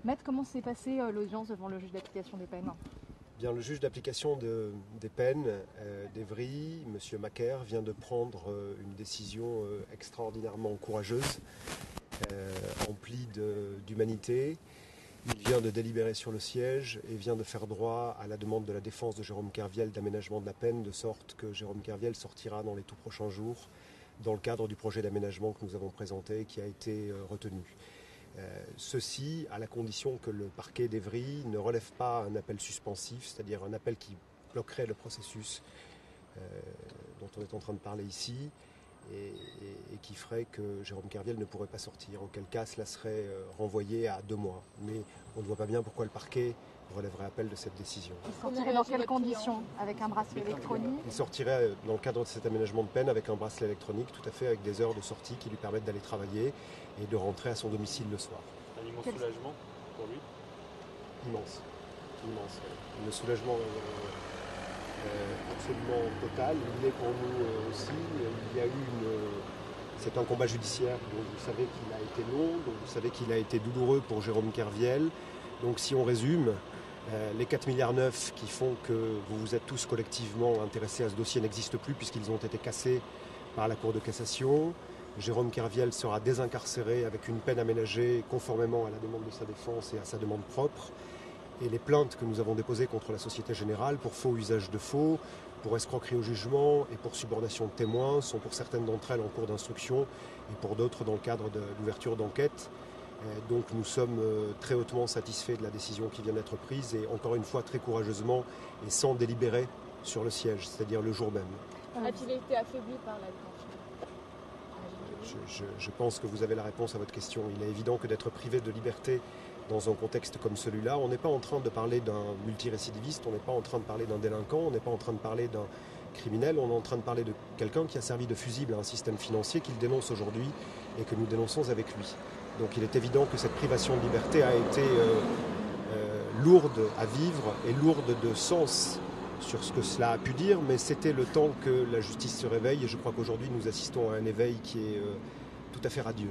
Maître, comment s'est passée l'audience devant le juge d'application des peines? Bien, le juge d'application des peines d'Evry, M. Macaire, vient de prendre une décision extraordinairement courageuse, emplie d'humanité. Il vient de délibérer sur le siège et vient de faire droit à la demande de la défense de Jérôme Kerviel d'aménagement de la peine, de sorte que Jérôme Kerviel sortira dans les tout prochains jours dans le cadre du projet d'aménagement que nous avons présenté et qui a été retenu. Ceci à la condition que le parquet d'Evry ne relève pas un appel suspensif, c'est-à-dire un appel qui bloquerait le processus dont on est en train de parler ici et qui ferait que Jérôme Kerviel ne pourrait pas sortir. En quel cas cela serait renvoyé à 2 mois. Mais on ne voit pas bien pourquoi le parquet relèverait appel de cette décision. Il sortirait dans quelles conditions? Avec un bracelet électronique? Il sortirait dans le cadre de cet aménagement de peine avec un bracelet électronique, tout à fait, avec des heures de sortie qui lui permettent d'aller travailler et de rentrer à son domicile le soir. Un immense soulagement pour lui? Immense. Immense. Le soulagement absolument total. Il l'est pour nous aussi. Il y a eu c'est un combat judiciaire dont vous savez qu'il a été long, dont vous savez qu'il a été douloureux pour Jérôme Kerviel. Donc si on résume, les 4,9 milliards qui font que vous vous êtes tous collectivement intéressés à ce dossier n'existent plus puisqu'ils ont été cassés par la Cour de cassation. Jérôme Kerviel sera désincarcéré avec une peine aménagée conformément à la demande de sa défense et à sa demande propre. Et les plaintes que nous avons déposées contre la Société Générale pour faux usage de faux, pour escroquerie au jugement et pour subordination de témoins sont pour certaines d'entre elles en cours d'instruction et pour d'autres dans le cadre de l'ouverture d'enquête. Donc nous sommes très hautement satisfaits de la décision qui vient d'être prise et encore une fois très courageusement et sans délibérer sur le siège, c'est-à-dire le jour même. A-t-il été affaibli par la détention? Je pense que vous avez la réponse à votre question. Il est évident que d'être privé de liberté dans un contexte comme celui-là, on n'est pas en train de parler d'un multirécidiviste, on n'est pas en train de parler d'un délinquant, on n'est pas en train de parler d'un criminel, on est en train de parler de quelqu'un qui a servi de fusible à un système financier qu'il dénonce aujourd'hui et que nous dénonçons avec lui. Donc il est évident que cette privation de liberté a été lourde à vivre et lourde de sens sur ce que cela a pu dire, mais c'était le temps que la justice se réveille et je crois qu'aujourd'hui nous assistons à un éveil qui est tout à fait radieux.